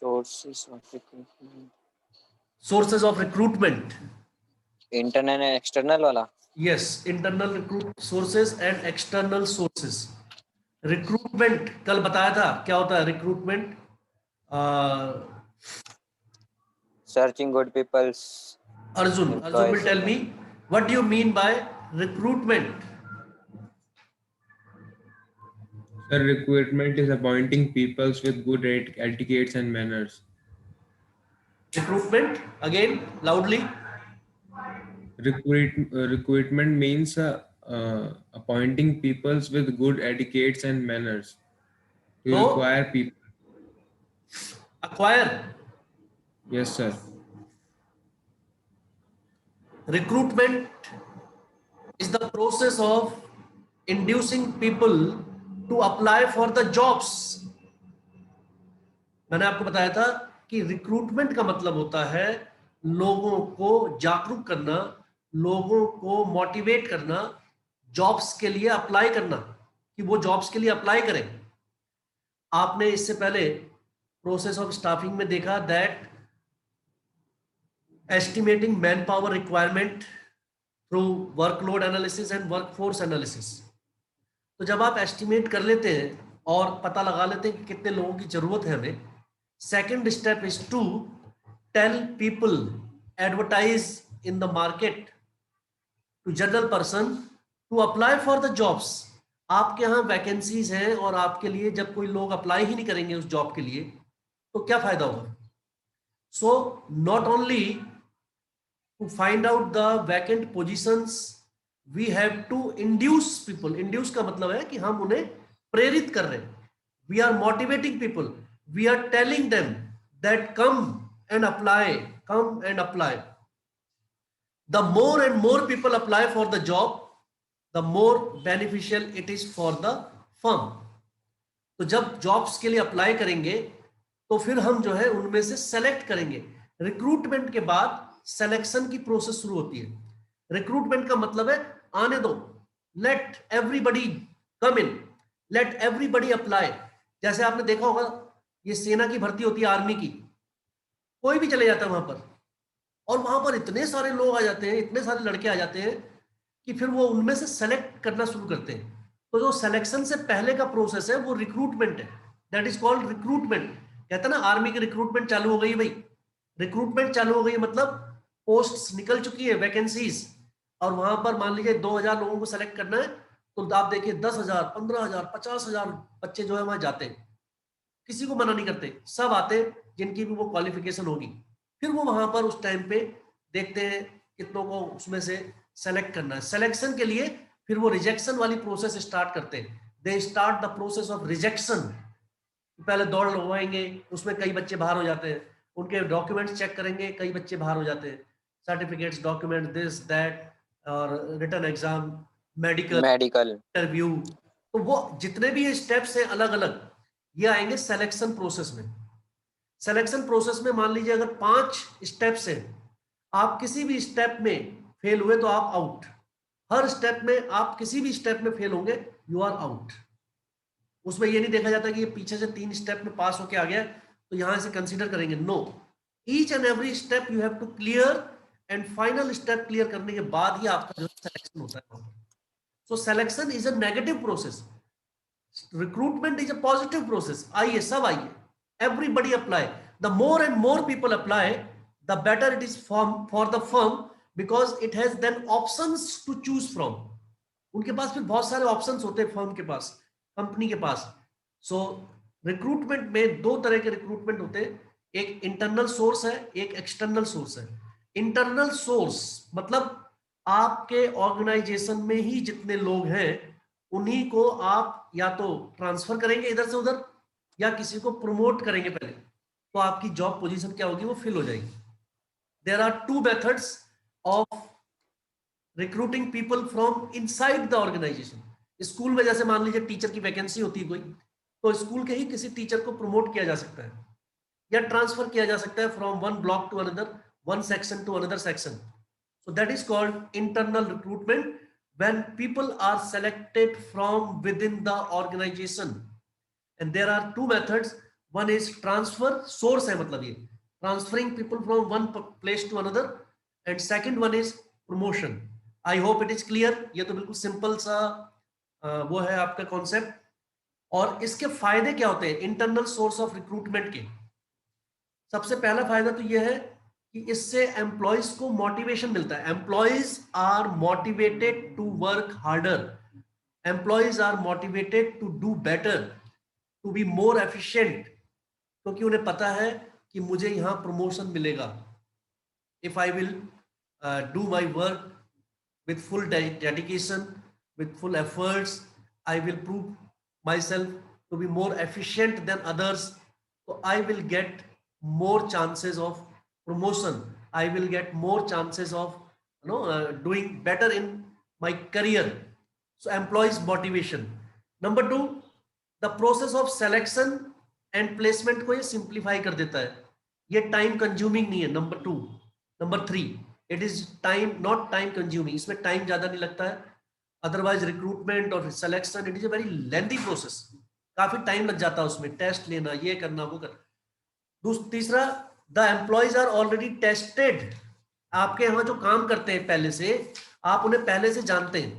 Sources of recruitment. Sources of recruitment. Internal and external वाला. Yes, internal recruit sources and external sources. Recruitment कल बताया था क्या होता है recruitment. Searching good people's. Arjun will tell me what do you mean by recruitment. Sir, recruitment is appointing peoples with good etiquettes and manners. Recruitment again loudly. Recruitment means appointing peoples with good etiquettes and manners. To No. acquire people. Acquire. Yes, sir. Recruitment is the process of inducing people to apply for the jobs. मैंने आपको बताया था कि recruitment का मतलब होता है लोगों को जागरूक करना, लोगों को मोटिवेट करना, जॉब्स के लिए अप्लाई करना, कि वो जॉब्स के लिए अप्लाई करें. आपने इससे पहले प्रोसेस ऑफ स्टाफिंग में देखा that estimating man power requirement through workload analysis and workforce analysis. तो जब आप एस्टिमेट कर लेते हैं और पता लगा लेते हैं कि कितने लोगों की जरूरत है हमें, second step is to tell people, advertise in the market to general person to apply for the jobs. आपके यहाँ वैकेंसीज हैं और आपके लिए जब कोई लोग अप्लाई ही नहीं करेंगे उस जॉब के लिए तो क्या फायदा होगा. So not only to find out the vacant positions, we have to induce people. Induce का मतलब है कि हम उन्हें प्रेरित कर रहे हैं. We are motivating people, we are telling them that come and apply, come and apply. The more and more people apply for the job, the more beneficial it is for the firm. तो जब jobs के लिए apply करेंगे तो फिर हम जो है उनमें से सेलेक्ट करेंगे. रिक्रूटमेंट के बाद सिलेक्शन की प्रोसेस शुरू होती है. रिक्रूटमेंट का मतलब है आने दो, लेट एवरीबडी कम इन, लेट एवरीबडी अप्लाई. जैसे आपने देखा होगा ये सेना की भर्ती होती है, आर्मी की, कोई भी चले जाता है वहां पर और वहां पर इतने सारे लोग आ जाते हैं, इतने सारे लड़के आ जाते हैं कि फिर वो उनमें से सेलेक्ट करना शुरू करते हैं. तो जो सिलेक्शन से पहले का प्रोसेस है वो रिक्रूटमेंट है. That is called recruitment. कहते हैं ना आर्मी की रिक्रूटमेंट चालू हो गई भाई. रिक्रूटमेंट चालू हो गई मतलब पोस्ट्स निकल चुकी है, वैकेंसीज, और वहां पर मान लीजिए 2000 लोगों को सेलेक्ट करना है तो आप देखिए 10,000, 15,000, 50,000 बच्चे जो है वहां जाते हैं. किसी को मना नहीं करते, सब आते जिनकी भी वो क्वालिफिकेशन होगी. फिर वो वहां पर उस टाइम पे देखते हैं कितनों को उसमें से सेलेक्ट करना है. सिलेक्शन के लिए फिर वो रिजेक्शन वाली प्रोसेस स्टार्ट करते हैं. They start the process of rejection. पहले दौड़ लगवाएंगे, उसमें कई बच्चे बाहर हो जाते हैं, उनके डॉक्यूमेंट्स चेक करेंगे, कई बच्चे बाहर हो जाते हैं, सर्टिफिकेट्स, डॉक्यूमेंट, दिस दैट, और रिटन एग्जाम, मेडिकल इंटरव्यू. तो वो जितने भी स्टेप्स हैं अलग अलग, ये आएंगे सिलेक्शन प्रोसेस में. सिलेक्शन प्रोसेस में मान लीजिए अगर 5 स्टेप्स हैं, आप किसी भी स्टेप में फेल हुए तो आप आउट. हर स्टेप में आप किसी भी स्टेप में फेल होंगे, यू आर आउट. उसमें ये नहीं देखा जाता कि ये पीछे से 3 स्टेप में पास होके आ गया तो यहां से कंसीडर करेंगे. No, each and every step you have to clear and final step clear करने के बाद ही आपका जो सिलेक्शन होता है. So selection is a negative process, recruitment is a positive process. आइए सब आइए, everybody apply. The more and more people apply, the better it is for the firm, because it has then options to choose from. उनके पास फिर बहुत सारे options होते हैं firm के पास, कंपनी के पास. सो रिक्रूटमेंट में 2 तरह के रिक्रूटमेंट होते हैं. एक इंटरनल सोर्स है, एक एक्सटर्नल सोर्स है. इंटरनल सोर्स मतलब आपके ऑर्गेनाइजेशन में ही जितने लोग हैं उन्हीं को आप या तो ट्रांसफर करेंगे इधर से उधर या किसी को प्रमोट करेंगे पहले, तो आपकी जॉब पोजीशन क्या होगी, वो फिल हो जाएगी. There are 2 methods of recruiting people from inside the organization. School में जैसे मान लीजिए टीचर की वैकेंसी होती है कोई, तो स्कूल के ही किसी टीचर को प्रमोट किया जा सकता है या ट्रांसफर किया जा सकता है from one block to another, one section to another section. So that is called internal recruitment, when people are selected from within the organization. And there are 2 methods. One is transfer, source है मतलब ये transferring people from one place to another, and second one is promotion. I hope it is clear. ये तो बिल्कुल simple सा वो है आपका कॉन्सेप्ट. और इसके फायदे क्या होते हैं इंटरनल सोर्स ऑफ रिक्रूटमेंट के? सबसे पहला फायदा तो यह है कि इससे एम्प्लॉयज को मोटिवेशन मिलता है. Employees are motivated to work harder, employees are motivated to do better, to be more efficient, क्योंकि उन्हें पता है कि मुझे यहां प्रमोशन मिलेगा. If I will do my work with full dedication, with full efforts, I will prove myself to be more efficient than others. So I will get more chances of promotion. I will get more chances of doing better in my career. So employees motivation. Number two, the process of selection and placement को ये simplify कर देता है. ये time consuming नहीं है. Number two. Number three, it is time not time consuming. इसमें time ज्यादा नहीं लगता है. अदरवाइज रिक्रूटमेंट और selection it is a very lengthy process. काफी टाइम लग जाता है उसमें, टेस्ट लेना, ये करना, वो करना. तीसरा, the employees are already tested. आपके यहाँ जो काम करते हैं पहले से, आप उन्हें पहले से जानते हैं,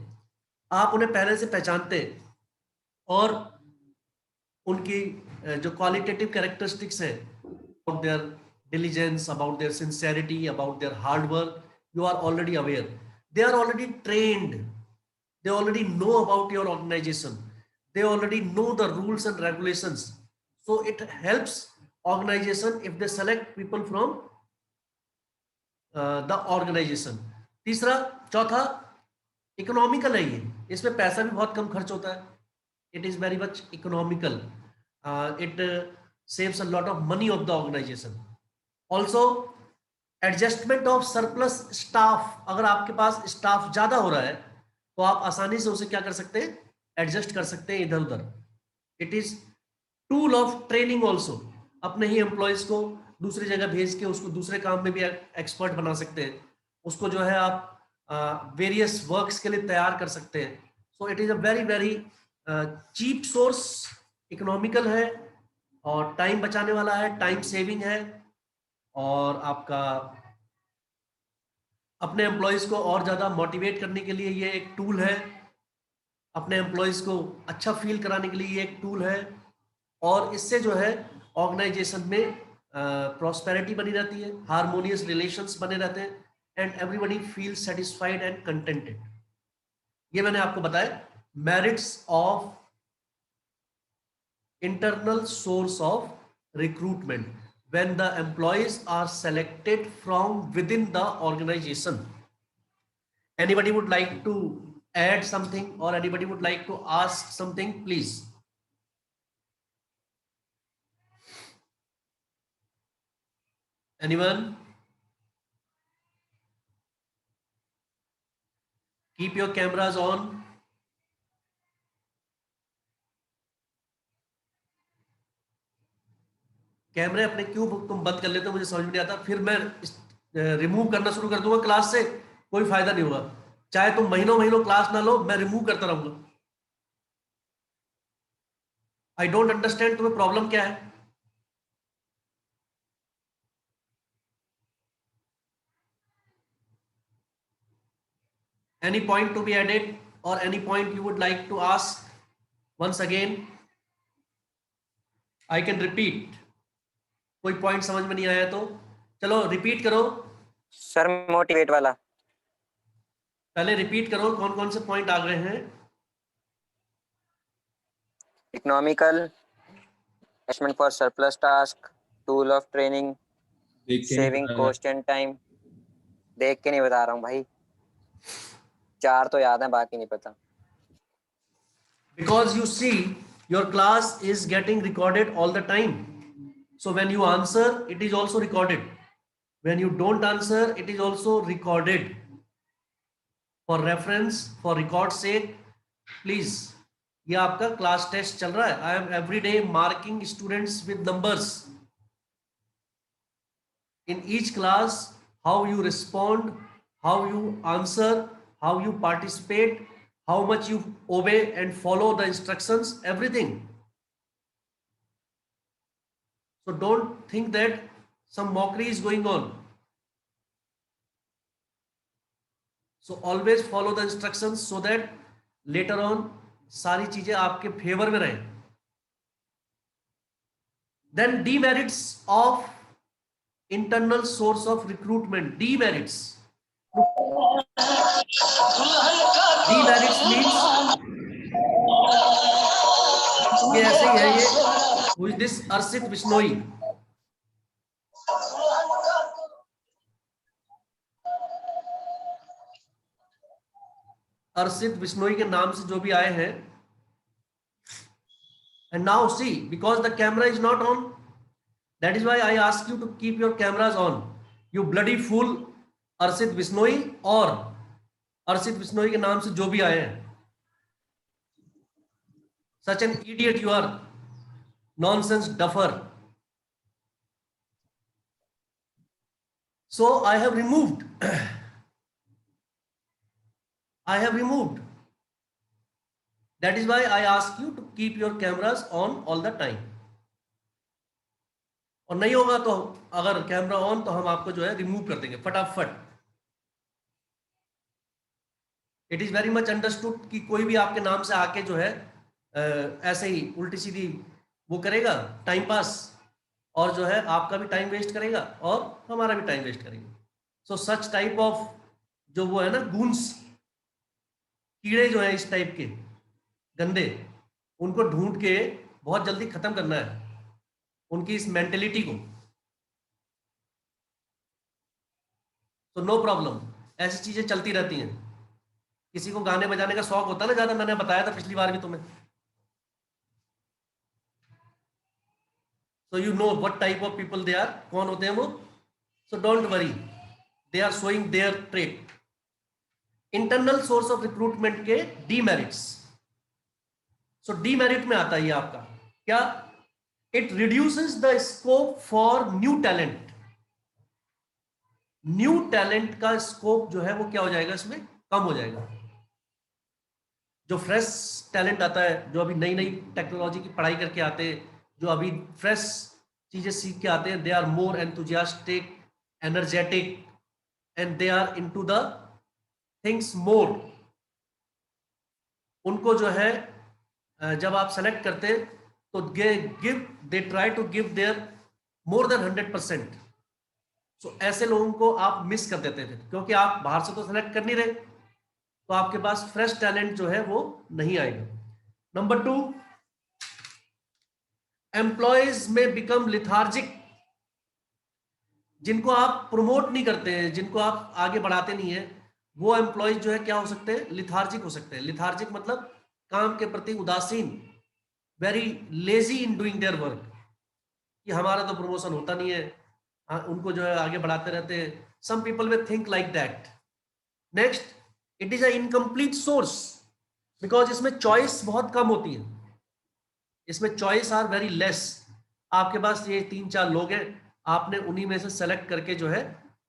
आप उन्हें पहले से पहचानते हैं, और उनकी जो क्वालिटेटिव कैरेक्टरिस्टिक्स है, there diligence, about their sincerity, about their hard work, you are already aware. They are already trained. They already know about your organization. They already know the rules and regulations. So it helps organization if they select people from the organization. तीसरा, चौथा, economical है ये. इसमें पैसा भी बहुत कम खर्च होता है. It is very much economical. It saves a lot of money of the organization. Also adjustment of surplus staff. अगर आपके पास स्टाफ ज्यादा हो रहा है तो आप आसानी से उसे क्या कर सकते हैं, एडजस्ट कर सकते हैं इधर उधर. It is tool of training also. अपने ही एम्प्लॉयज को दूसरी जगह भेज के उसको दूसरे काम में भी एक्सपर्ट बना सकते हैं. उसको जो है आप वेरियस वर्क्स के लिए तैयार कर सकते हैं. So it is a very very cheap source, economical है, और टाइम बचाने वाला है, टाइम सेविंग है, और आपका अपने एम्प्लॉयज को और ज्यादा मोटिवेट करने के लिए ये एक टूल है. अपने एम्प्लॉयज को अच्छा फील कराने के लिए ये एक टूल है. और इससे जो है ऑर्गेनाइजेशन में प्रॉस्पेरिटी बनी रहती है, हार्मोनियस रिलेशंस बने रहते हैं, and everybody feel satisfied and contented. ये मैंने आपको बताया merits of internal source of recruitment when the employees are selected from within the organization. Anybody would like to add something, or anybody would like to ask something, please? Anyone? Keep your cameras on. कैमरे अपने क्यों तुम बंद कर लेते हो, मुझे समझ में नहीं आता. फिर मैं रिमूव करना शुरू कर दूंगा क्लास से, कोई फायदा नहीं होगा. चाहे तुम महीनों महीनों क्लास ना लो, मैं रिमूव करता रहूंगा. आई डोंट अंडरस्टैंड तुम्हें प्रॉब्लम क्या है. Any point to be added, or any point you would like to ask once again? I can repeat. कोई पॉइंट समझ में नहीं आया तो चलो रिपीट करो. सर मोटिवेट वाला पहले रिपीट करो, कौन कौन से पॉइंट आ गए हैं. Economical, adjustment for surplus task, tool of training, saving cost and time. देख के नहीं बता रहा हूँ भाई, 4 तो याद है, बाकी नहीं पता. Because you see your class is getting recorded all the time. So when you answer, it is also recorded. When you don't answer, it is also recorded. For reference, for record sake, please. ये आपका class test चल रहा है. I am every day marking students with numbers. In each class, how you respond, how you answer, how you participate, how much you obey and follow the instructions, everything. So don't think that some mockery is going on. So always follow the instructions so that later on सारी चीजें आपके favour में रहें. Then demerits of internal source of recruitment. Demerits. Demerits means ये ऐसे ही है ये. Who is this? Arshit Bishnoi. Arshit Bishnoi के नाम से जो भी आए हैं. And now see, because the camera is not on, that is why I ask you to keep your cameras on. You bloody fool, Arshit Bishnoi और अर्षित बिश्नोई के नाम से जो भी आए हैं. Such an idiot you are, nonsense duffer. So I have removed. I have removed. That is why I ask you to keep your cameras on all the time. और नहीं होगा तो अगर कैमरा ऑन तो हम आपको जो है रिमूव कर देंगे फटाफट. It is very much understood कि कोई भी आपके नाम से आके जो है ऐसे ही उल्टी सीधी वो करेगा टाइम पास, और जो है आपका भी टाइम वेस्ट करेगा और हमारा भी टाइम वेस्ट करेगा. सो सच टाइप ऑफ जो वो है ना गूंस, कीड़े जो है इस टाइप के गंदे, उनको ढूंढ के बहुत जल्दी खत्म करना है उनकी इस मेंटेलिटी को. तो नो प्रॉब्लम, ऐसी चीजें चलती रहती हैं. किसी को गाने बजाने का शौक होता है ना ज्यादा, मैंने बताया था पिछली बार भी तुम्हें. So you know what type of people they are, कौन होते हैं वो. So don't worry, they are showing their trait. Internal source of recruitment के demerits. So demerit में आता है ये आपका क्या, it reduces the scope for new talent. New talent का स्कोप जो है वो क्या हो जाएगा, इसमें कम हो जाएगा. जो फ्रेश टैलेंट आता है, जो अभी नई नई टेक्नोलॉजी की पढ़ाई करके आते हैं, जो अभी फ्रेश चीजें सीख के आते हैं, they are more enthusiastic, energetic, and they are into the things more. उनको जो है जब आप सेलेक्ट करते हैं तो they try to give their more than 100%. So ऐसे लोगों को आप मिस कर देते थे क्योंकि आप बाहर से तो सेलेक्ट कर नहीं रहे, तो आपके पास फ्रेश टैलेंट जो है वो नहीं आएगा. नंबर 2, एम्प्लॉयज में बिकम लिथार्जिक. जिनको आप प्रमोट नहीं करते हैं, जिनको आप आगे बढ़ाते नहीं है, वो एम्प्लॉयज जो है क्या हो सकते हैं, लिथार्जिक हो सकते हैं. लिथार्जिक मतलब काम के प्रति उदासीन, very lazy in doing their work, कि हमारा तो प्रमोशन होता नहीं है. उनको जो है आगे बढ़ाते रहते हैं. Some people will think like that. Next, it is a incomplete source, because इसमें चॉइस बहुत कम होती है. इसमें चॉइस आर वेरी लेस. आपके पास ये 3-4 लोग हैं, आपने उन्हीं में से सेलेक्ट करके जो है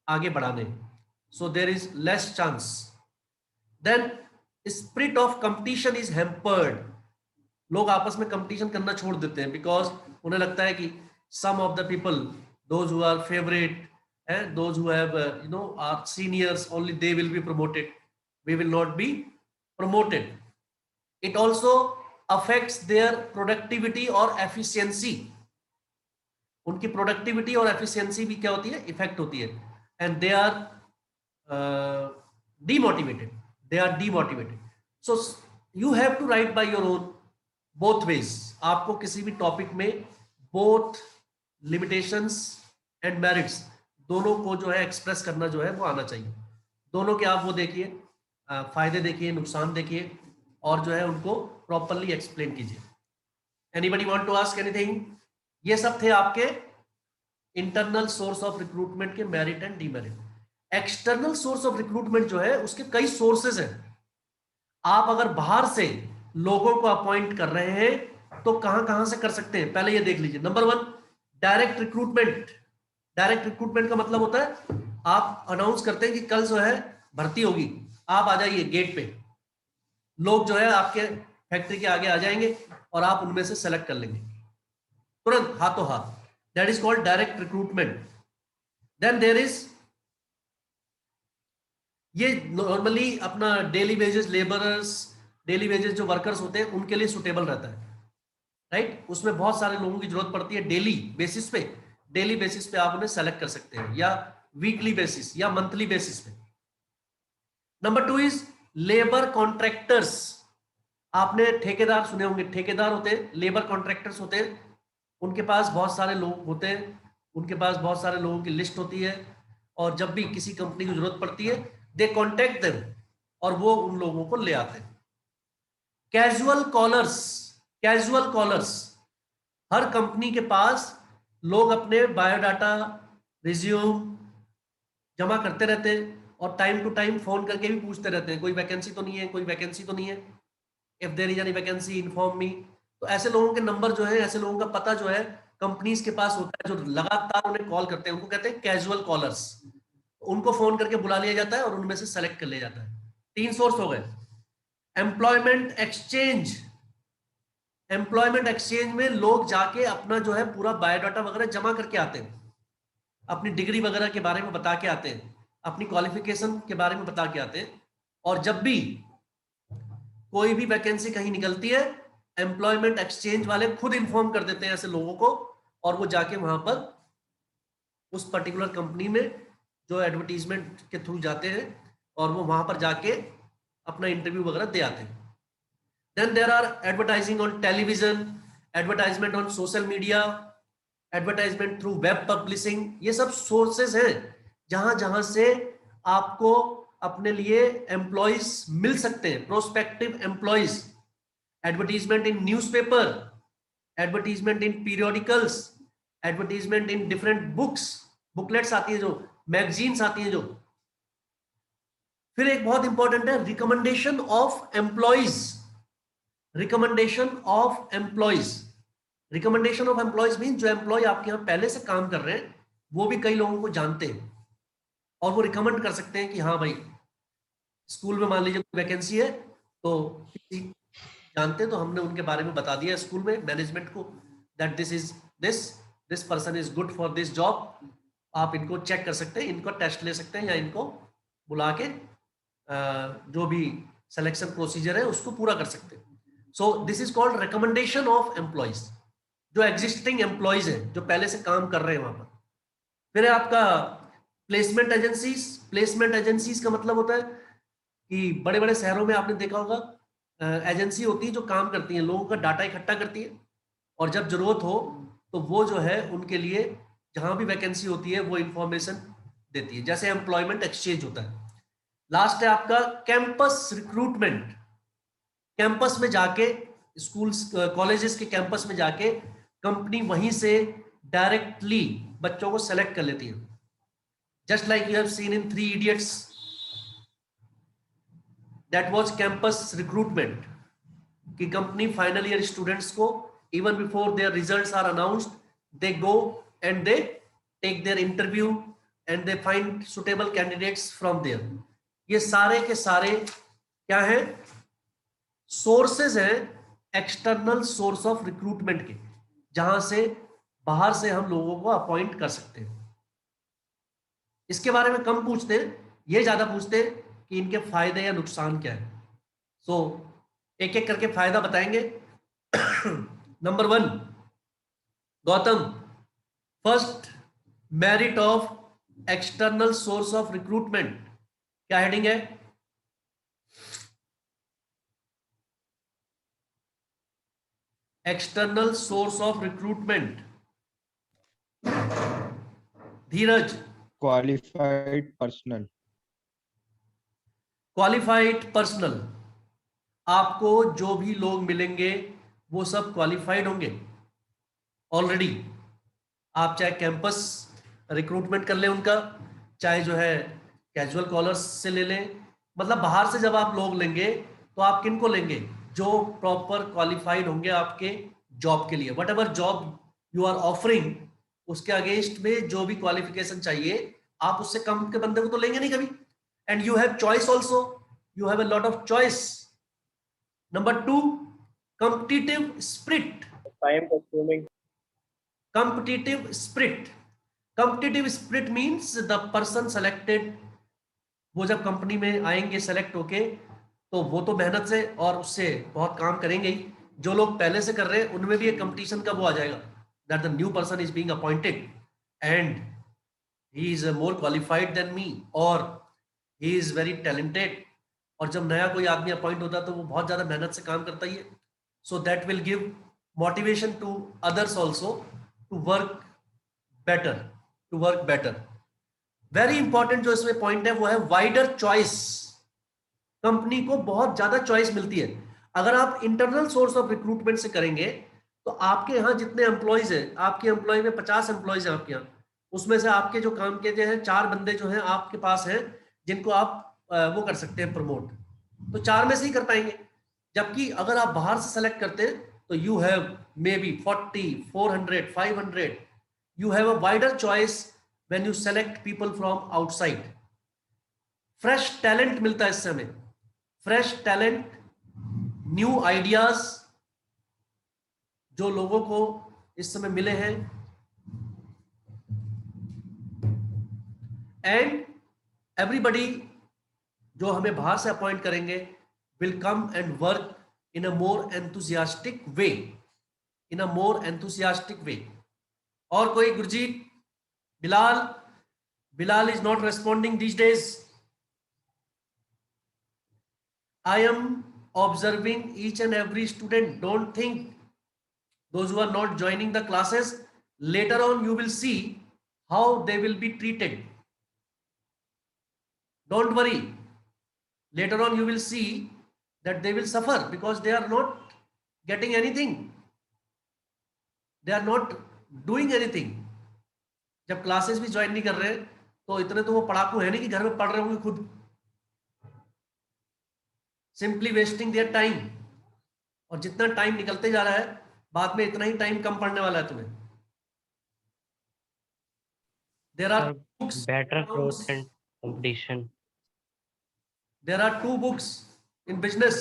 आगे बढ़ाने. So there is less chance. Then spirit of competition is hampered. लोग आपस में कंपटीशन करना छोड़ देते हैं बिकॉज उन्हें लगता है कि some of the people, those who are favourite and those who have are seniors, only they will be promoted, we will not be promoted. It also affects their productivity or efficiency. उनकी productivity और efficiency भी क्या होती है, effect होती है. And they are demotivated. So you have to write by your own, both ways. आपको किसी भी टॉपिक में both limitations and merits दोनों को जो है एक्सप्रेस करना जो है वो आना चाहिए. दोनों के आप वो देखिए, फायदे देखिए, नुकसान देखिए, और जो है उनको प्रॉपरली एक्सप्लेन कीजिए. Anybody want to ask anything? ये सब थे आपके इंटरनल सोर्स ऑफ रिक्रूटमेंट के merit and demerit. External source of recruitment जो है उसके कई सोर्सेज हैं. आप अगर बाहर से लोगों को अपॉइंट कर रहे हैं तो कहां से कर सकते हैं, पहले ये देख लीजिए. Number 1, direct recruitment. Direct recruitment का मतलब होता है आप अनाउंस करते हैं कि कल जो है भर्ती होगी, आप आ जाइए गेट पे. लोग जो है आपके फैक्ट्री के आगे आ जाएंगे और आप उनमें से सेलेक्ट कर लेंगे तुरंत, हाथों हाथ. That is called direct recruitment. Then there is, ये नॉर्मली अपना daily wages labourers, daily wages जो वर्कर्स होते हैं उनके लिए सुटेबल रहता है, राइट? उसमें बहुत सारे लोगों की जरूरत पड़ती है डेली बेसिस पे। डेली बेसिस पे आप उन्हें सेलेक्ट कर सकते हैं, या वीकली बेसिस या मंथली बेसिस पे। Number 2 is labour contractors. आपने ठेकेदार सुने होंगे, ठेकेदार होते हैं, लेबर कॉन्ट्रैक्टर्स होते हैं, उनके पास बहुत सारे लोग होते हैं, उनके पास बहुत सारे लोगों की लिस्ट होती है, और जब भी किसी कंपनी की जरूरत पड़ती है दे कॉन्टेक्ट देम, और वो उन लोगों को ले आते हैं। कैजुअल कॉलर्स, कैजुअल कॉलर्स, हर कंपनी के पास लोग अपने बायोडाटा, रिज्यूम जमा करते रहते हैं, और टाइम टू टाइम फोन करके भी पूछते रहते हैं कोई वैकेंसी तो नहीं है, कोई वैकेंसी तो नहीं है, if there is any vacancy inform me. तो ऐसे लोगों के नंबर जो है, ऐसे लोगों का पता जो है कंपनीज के पास होता है, जो लगातार उन्हें कॉल करते हैं, उनको कहते हैं कैजुअल कॉलर्स। उनको फोन करके बुला लिया जाता है और उनमें से सेलेक्ट कर लिया जाता है। 3 सोर्स हो गए। एम्प्लॉयमेंट एक्सचेंज, एम्प्लॉयमेंट एक्सचेंज में लोग जाके अपना जो है पूरा बायोडाटा वगैरह जमा करके आते हैं, अपनी डिग्री वगैरह के बारे में बता के आते हैं, अपनी क्वालिफिकेशन के बारे में बता के आते हैं, और जब भी कोई भी वैकेंसी कहीं निकलती है एम्प्लॉयमेंट एक्सचेंज वाले खुद इन्फॉर्म कर देते हैं ऐसे लोगों को, और वो जाके वहां पर उस पर्टिकुलर कंपनी में जो एडवर्टीजमेंट के थ्रू जाते हैं, और वो वहां पर जाके अपना इंटरव्यू वगैरह दे आते हैं। Then there are advertising on television, advertisement on social media, advertisement through web publishing. ये सब सोर्सेज हैं जहां जहां से आपको अपने लिए एम्प्लॉइज मिल सकते हैं, prospective employees. Advertisement in newspaper, advertisement in periodicals, advertisement in different books, booklets आती है जो, मैगजीन्स आती है जो। फिर एक बहुत इंपॉर्टेंट है recommendation of employees, recommendation of employees. Recommendation of employees mean जो एम्प्लॉय आपके यहाँ पहले से काम कर रहे हैं वो भी कई लोगों को जानते हैं, और वो रिकमेंड कर सकते हैं कि हाँ भाई, स्कूल में मान लीजिए कोई वैकेंसी है तो जानते हैं, तो हमने उनके बारे में बता दिया स्कूल में मैनेजमेंट को that this is this person is good for this job. आप इनको चेक कर सकते हैं, इनको टेस्ट ले सकते हैं, या इनको बुला के जो भी सिलेक्शन प्रोसीजर है उसको पूरा कर सकते हैं। So this is called recommendation of employees, जो एग्जिस्टिंग एम्प्लॉइज हैं जो पहले से काम कर रहे हैं वहां पर। फिर है आपका प्लेसमेंट एजेंसीज। प्लेसमेंट एजेंसीज का मतलब होता है कि बड़े बड़े शहरों में आपने देखा होगा एजेंसी होती है जो काम करती है, लोगों का डाटा इकट्ठा करती है, और जब जरूरत हो तो वो जो है उनके लिए जहां भी वैकेंसी होती है वो इंफॉर्मेशन देती है, जैसे एम्प्लॉयमेंट एक्सचेंज होता है। लास्ट है आपका कैंपस रिक्रूटमेंट। कैंपस में जाके, स्कूल्स कॉलेजेस के कैंपस में जाके कंपनी वहीं से डायरेक्टली बच्चों को सेलेक्ट कर लेती है, just like you have seen in 3 idiots, that was campus recruitment, कि कंपनी फाइनल ईयर स्टूडेंट्स को even before their results are announced they go and they take their interview and they find suitable candidates from there. ये सारे के सारे क्या है, sources हैं, external source of recruitment के, जहां से बाहर से हम लोगों को अपॉइंट कर सकते हैं। इसके बारे में कम पूछते हैं, ये ज्यादा पूछते हैं कि इनके फायदे या नुकसान क्या है। सो एक एक करके फायदा बताएंगे। Number 1, Gautam, first merit of external source of recruitment, क्या हेडिंग है? External source of recruitment. Dheeraj? Qualified personal. Qualified personal, आपको जो भी लोग मिलेंगे वो सब क्वालिफाइड होंगे ऑलरेडी। आप चाहे कैंपस रिक्रूटमेंट कर लें उनका, चाहे जो है कैजुअल कॉलर्स से ले लें, मतलब बाहर से जब आप लोग लेंगे तो आप किन को लेंगे? जो प्रॉपर क्वालिफाइड होंगे आपके जॉब के लिए। Whatever job you are offering, उसके अगेंस्ट में जो भी क्वालिफिकेशन चाहिए, आप उससे कम के बंदे को तो लेंगे नहीं कभी। And you have choice also, you have a lot of choice. Number 2, competitive spirit। Time consuming. competitive spirit. Competitive spirit means the person selected, वो जब कंपनी में आएंगे सेलेक्ट होके, तो वो तो मेहनत से और उससे बहुत काम करेंगे ही. जो लोग पहले से कर रहे हैं उनमें भी एक कंपटीशन का वो आ जाएगा, that the new person is being appointed and he is more qualified than me or he is very talented. और जब नया कोई आदमी अपॉइंट होता है तो वो बहुत ज्यादा मेहनत से काम करता ही है. So that will give motivation to others also to work better. Very important जो इसमें पॉइंट है वो है वाइडर चॉइस. कंपनी को बहुत ज्यादा चॉइस मिलती है. अगर आप इंटरनल सोर्स ऑफ रिक्रूटमेंट से करेंगे तो आपके यहाँ जितने एम्प्लॉयज हैं, आपके एम्प्लॉय में 50 एम्प्लॉयज हैं आपके यहाँ, उसमें से आपके जो काम के जो हैं 4 बंदे जो हैं आपके पास हैं जिनको आप वो कर सकते हैं प्रमोट, तो 4 में से ही कर पाएंगे. जबकि अगर आप बाहर से सेलेक्ट करते हैं तो you have may be 40, 400, 500. You have a wider choice when you select people from outside. Fresh talent मिलता है इससे हमें, फ्रेश टैलेंट, न्यू आइडियाज जो लोगों को इस समय मिले हैं. एंड एवरीबडी जो हमें बाहर से अपॉइंट करेंगे will come and work in a more enthusiastic way. और कोई Gurjeet, Bilal is not responding these days. I am observing each and every student. Don't think those who are not joining the classes, later on you will see how they will be treated. Don't worry. Later on you will see that they will suffer because they are not getting anything. They are not doing anything. जब classes भी join नहीं कर रहे तो इतने तो वो पढ़ाकू है नहीं कि घर में पढ़ रहे होंगे खुद. Simply wasting their time. और जितना टाइम निकलते जा रहा है बाद में इतना ही टाइम कम पड़ने वाला है तुम्हें. There are books, better growth and competition. There are 2 books in business.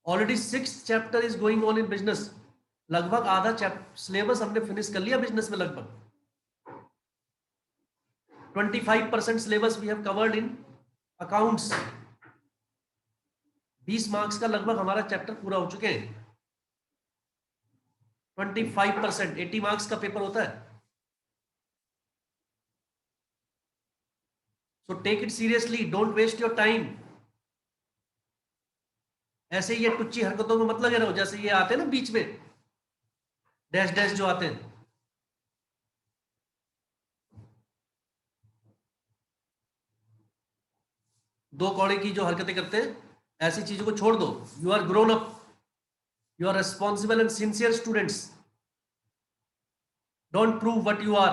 Already 6th chapter is going on in business. लगभग आधा सिलेबस हमने फिनिश कर लिया बिजनेस में. लगभग 25% syllabus we have covered in accounts. 20 marks का लगभग हमारा चैप्टर पूरा हो चुके हैं. 25%, 80 मार्क्स का पेपर होता है. So take it seriously, don't waste your time. ऐसे ही ये टुच्ची हरकतों में मत लगे रहो. जैसे ये आते हैं ना बीच में डैश डैश जो आते हैं, दो कौड़े की जो हरकतें करते हैं, ऐसी चीजों को छोड़ दो. You are grown up, you are responsible and sincere students. Don't prove what you are.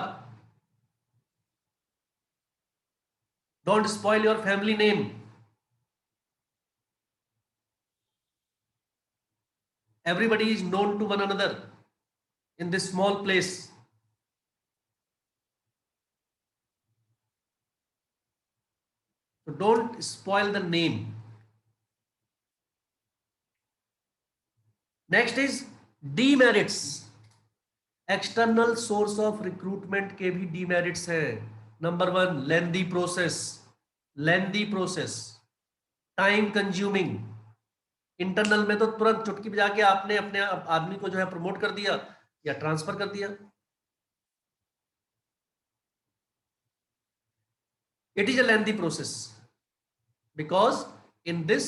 Don't spoil your family name. Everybody is known to one another in this small place. So don't spoil the name. Next is demerits. External source of recruitment के भी demerits हैं. Number 1, lengthy process, time consuming. Internal में तो तुरंत चुटकी बजा के आपने अपने आदमी को जो है प्रमोट कर दिया या ट्रांसफर कर दिया. It is a lengthy process because in this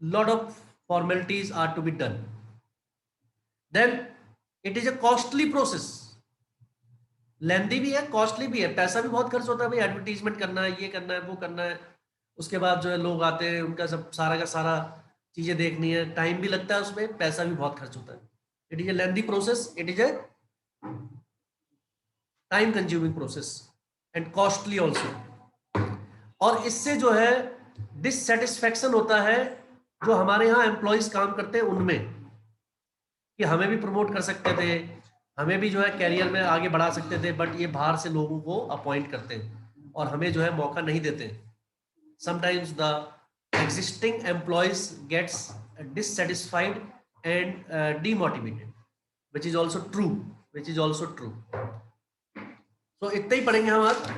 lot of formalities are to be done. Then it is a costly process. लेंदी भी है, कॉस्टली भी है. पैसा भी बहुत खर्च होता है भाई. एडवर्टीजमेंट करना है, ये करना है, वो करना है. उसके बाद जो है लोग आते हैं, उनका सब सारा का सारा चीजें देखनी है. टाइम भी लगता है उसमें, पैसा भी बहुत खर्च होता है. It is a lengthy process, it is a time consuming process and costly also. और इससे जो है डिससेटिस्फैक्शन होता है जो हमारे यहाँ एम्प्लॉयज काम करते हैं उनमें, कि हमें भी प्रमोट कर सकते थे, हमें भी जो है कैरियर में आगे बढ़ा सकते थे, बट ये बाहर से लोगों को अपॉइंट करते हैं और हमें जो है मौका नहीं देते. Sometimes the existing employees gets dissatisfied and demotivated. which is also true, which is also true. So इतना ही पढ़ेंगे हम आज.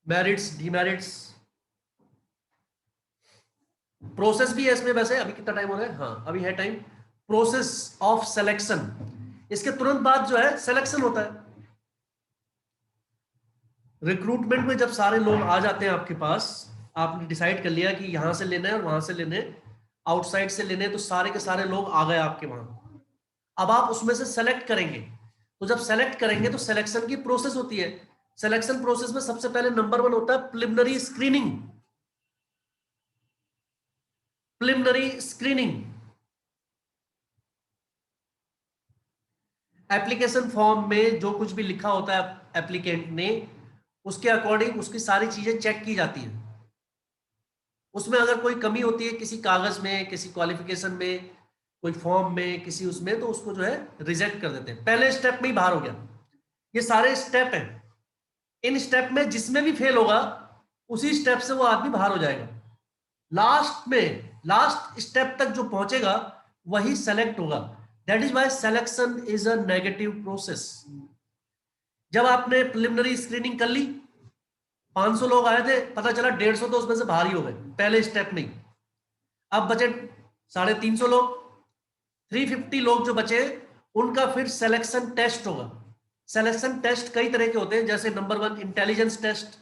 मेरिट्स, डिमेरिट्स, प्रोसेस भी है इसमें. वैसे अभी कितना टाइम हो रहा है? हाँ, अभी है टाइम. प्रोसेस ऑफ सिलेक्शन, इसके तुरंत बाद जो है सिलेक्शन होता है. रिक्रूटमेंट में जब सारे लोग आ जाते हैं आपके पास, आपने डिसाइड कर लिया कि यहां से लेना है और वहां से लेने, आउटसाइड से लेने, तो सारे के सारे लोग आ गए आपके वहां. अब आप उसमें से सेलेक्ट करेंगे. तो जब सेलेक्ट करेंगे तो सिलेक्शन की प्रोसेस होती है. सिलेक्शन प्रोसेस में सबसे पहले नंबर 1 होता है preliminary screening. Preliminary screening, application form में जो कुछ भी लिखा होता है एप्लीकेंट ने, उसके अकॉर्डिंग उसकी सारी चीजें चेक की जाती हैं. उसमें अगर कोई कमी होती है किसी कागज में, किसी क्वालिफिकेशन में, कोई फॉर्म में, किसी उसमें, तो उसको जो है रिजेक्ट कर देते हैं. पहले स्टेप में ही बाहर हो गया. ये सारे स्टेप हैं. इन स्टेप में जिसमें भी फेल होगा उसी स्टेप से वो आदमी बाहर हो जाएगा. लास्ट में, लास्ट स्टेप तक जो पहुंचेगा वही सेलेक्ट होगा. That is why selection is a negative process. जब आपने प्रिलिमिनरी स्क्रीनिंग कर ली, 500 लोग आए थे, पता चला 150 तो उसमें से बाहर ही हो गए पहले स्टेप में. अब बचे 350 लोग, 350 लोग जो बचे उनका फिर सिलेक्शन टेस्ट होगा. सिलेक्शन टेस्ट कई तरह के होते हैं, जैसे number 1 intelligence test,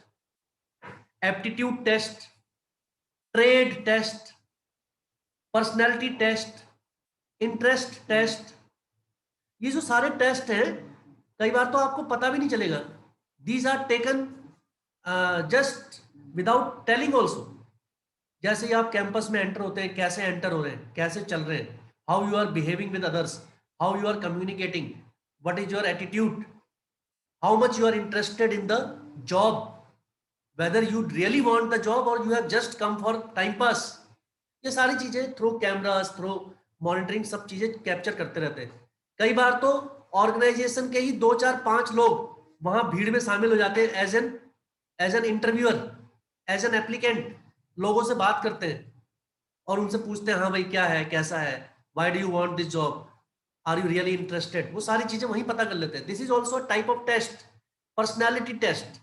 aptitude test, trade test, personality test, interest test. ये जो सारे टेस्ट हैं कई बार तो आपको पता भी नहीं चलेगा. These are taken just without telling also. जैसे ही आप कैंपस में एंटर होते हैं, कैसे एंटर हो रहे हैं, कैसे चल रहे हैं, how you are behaving with others, how you are communicating, what is your attitude, how much you are interested in the job, whether you really want the job or you have just come for time pass. ये सारी चीजें through cameras, through monitoring, सब चीजें capture करते रहते हैं. कई बार तो ऑर्गेनाइजेशन के ही 2, 4, 5 लोग वहां भीड़ में शामिल हो जाते हैं as an interviewer, as an applicant. लोगों से बात करते हैं और उनसे पूछते हैं, हाँ भाई क्या है, कैसा है, why do you want this job, are you really interested. वो सारी चीजें वहीं पता कर लेते हैं. This is also type of test. Personality test,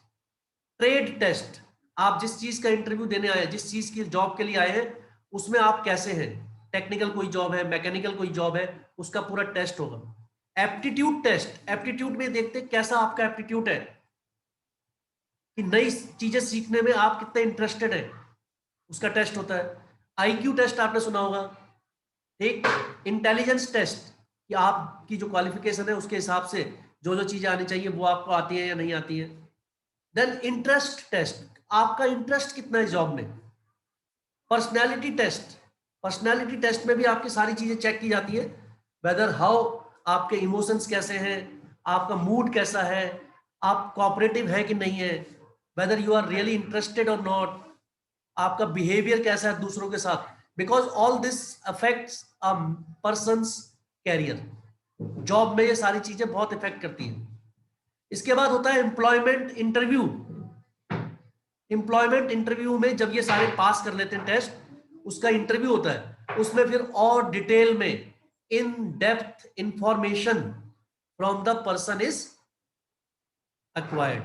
trade test. आप जिस चीज का इंटरव्यू देने आए, जिस चीज की जॉब के लिए आए हैं, उसमें आप कैसे हैं. टेक्निकल कोई जॉब है, मैकेनिकल कोई जॉब है, उसका पूरा टेस्ट होगा. एप्टीट्यूड टेस्ट, एप्टीट्यूड में देखते हैं कैसा आपका एप्टीट्यूड है, कि नई चीजें सीखने में आप कितने इंटरेस्टेड है, उसका टेस्ट होता है. आईक्यू टेस्ट आपने सुना होगा. एक इंटेलिजेंस टेस्ट, कि आपकी जो क्वालिफिकेशन है उसके हिसाब से जो जो चीजें आनी चाहिए वो आपको आती है या नहीं आती है. देन इंटरेस्ट टेस्ट, आपका इंटरेस्ट कितना है जॉब में. पर्सनैलिटी टेस्ट, पर्सनैलिटी टेस्ट में भी आपकी सारी चीजें चेक की जाती है, वेदर हाउ आपके इमोशंस कैसे हैं, आपका मूड कैसा है, आप कोऑपरेटिव है कि नहीं है, whether you are really interested और नॉट, आपका बिहेवियर कैसा है दूसरों के साथ. Because all this affects a person's career. Job में ये सारी चीजें बहुत इफेक्ट करती हैं. इसके बाद होता है एम्प्लॉयमेंट इंटरव्यू. एम्प्लॉयमेंट इंटरव्यू में जब ये सारे पास कर लेते हैं टेस्ट, उसका इंटरव्यू होता है. उसमें फिर और डिटेल में in depth information from the person is acquired.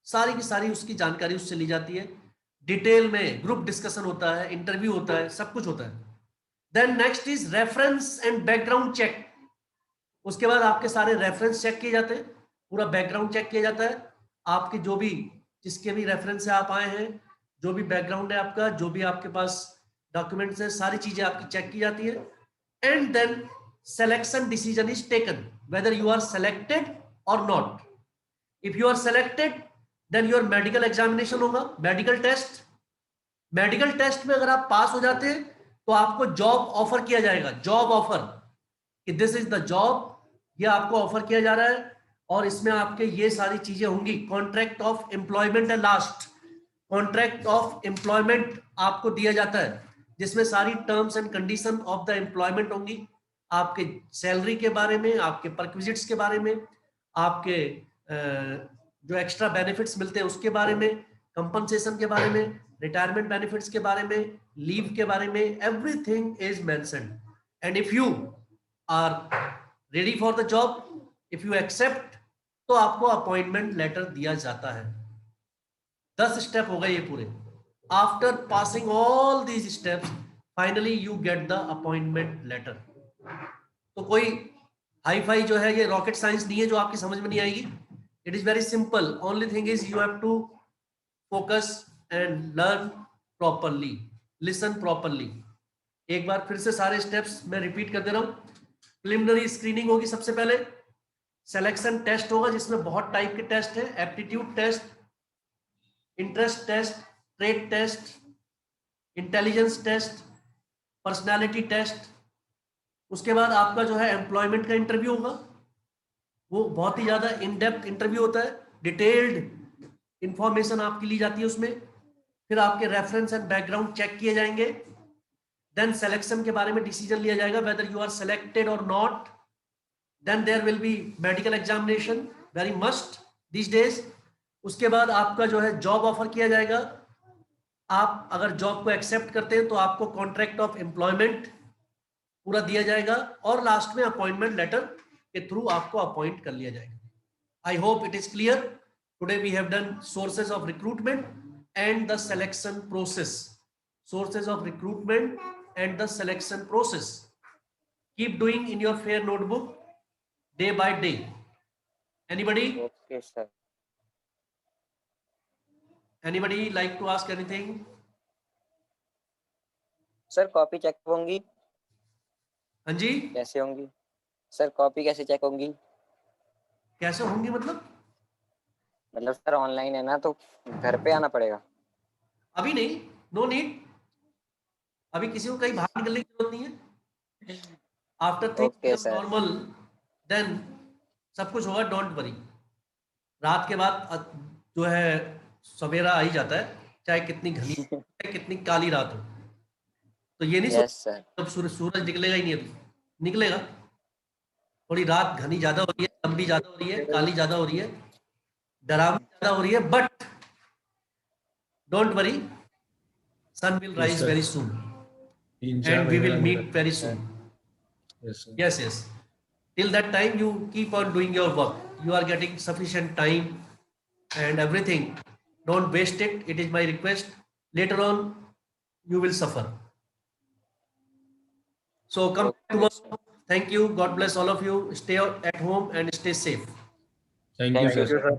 सारी की सारी उसकी जानकारी उससे ली जाती है. डिटेल में ग्रुप डिस्कशन होता है, इंटरव्यू होता है, सब कुछ होता है. Then next is reference and background check. उसके बाद आपके सारे रेफरेंस चेक किए जाते हैं, पूरा बैकग्राउंड चेक किया जाता है. आपके जो भी, जिसके भी रेफरेंस से आप आए हैं, जो भी बैकग्राउंड है आपका, जो भी आपके पास डॉक्यूमेंट्स है, सारी चीजें आपकी चेक की जाती है. And then selection decision is taken, whether you are selected और not. If you are selected then your medical examination होगा, मेडिकल टेस्ट. मेडिकल टेस्ट में अगर आप पास हो जाते हैं तो आपको जॉब ऑफर किया जाएगा. जॉब ऑफर, कि दिस इज द जॉब, ये आपको ऑफर किया जा रहा है और इसमें आपके ये सारी चीजें होंगी. कॉन्ट्रैक्ट ऑफ एम्प्लॉयमेंट है लास्ट. कॉन्ट्रैक्ट ऑफ एम्प्लॉयमेंट आपको दिया जाता है, जिसमें सारी terms and condition of the employment होंगी. आपके सैलरी के बारे में, आपके परक्विजिट्स के बारे में, आपके जो एक्स्ट्रा बेनिफिट्स मिलते हैं उसके बारे में, कंपनसेशन के बारे में, रिटायरमेंट बेनिफिट्स के बारे में, लीव के बारे में, everything is mentioned. and if you are ready for the job, if you accept, तो आपको अपॉइंटमेंट लेटर दिया जाता है। 10 स्टेप हो गए ये पूरे। After passing all these steps finally you get the appointment letter. तो कोई हाई फाई जो है ये रॉकेट साइंस नहीं है जो आपकी समझ में नहीं आएगी। It is very simple, only thing is you have to focus and learn properly, listen properly. एक बार फिर से सारे स्टेप्स मैं रिपीट कर दे रहा हूं। प्रिलिमिनरी स्क्रीनिंग होगी सबसे पहले, सिलेक्शन टेस्ट होगा जिसमें बहुत टाइप के टेस्ट है, aptitude test, interest test, trade test, intelligence test, personality test. उसके बाद आपका जो है एम्प्लॉयमेंट का इंटरव्यू होगा, वो बहुत ही ज्यादा इन डेप्थ इंटरव्यू होता है, डिटेल्ड इंफॉर्मेशन आपकी ली जाती है उसमें। फिर आपके रेफरेंस एंड बैकग्राउंड चेक किए जाएंगे। देन सिलेक्शन के बारे में डिसीजन लिया जाएगा वेदर यू आर सेलेक्टेड और not. Then there will be medical examination, very must these days. उसके बाद आपका जो है जॉब ऑफर किया जाएगा। आप अगर जॉब को एक्सेप्ट करते हैं तो आपको कॉन्ट्रैक्ट ऑफ एम्प्लॉयमेंट पूरा दिया जाएगा और लास्ट में अपॉइंटमेंट लेटर के थ्रू आपको अपॉइंट कर लिया जाएगा। I hope it is clear. Today we have done sources of recruitment and the selection process. Sources of recruitment and the selection process. Keep doing in your fair notebook day by day. Anybody? Okay, sir. Anybody like to ask anything? Sir copy check होंगी? हाँ जी, कैसे होंगी sir? Copy कैसे check होंगी? कैसे होंगी मतलब? मतलब सर ऑनलाइन है ना, तो घर पे आना पड़ेगा? अभी नहीं, नो नीड। अभी किसी को कहीं बाहर निकलने की जरूरत नहीं है। After things Okay, become sir. Normal then सब कुछ होगा, डोंट वरी। रात के बाद जो है सवेरा आ ही जाता है, चाहे कितनी घनी कितनी काली रात हो। तो ये नहीं Yes, sir. जब सूरज निकलेगा ही नहीं, अभी निकलेगा। थोड़ी रात घनी ज्यादा हो रही है, लंबी ज्यादा हो रही है, काली ज्यादा हो रही है, डरावनी ज्यादा हो रही है, but don't worry, sun will rise sir. Very soon Inshallah, and we will Inshallah. meet very soon. Yes, sir. Yes, yes. Till that time you keep on doing your work. You are getting sufficient time and everything. Don't waste it. It is my request. Later on you will suffer. So come back to work. Thank you. God bless all of you. Stay at home and stay safe. Thank you, Thank you, sir. sir.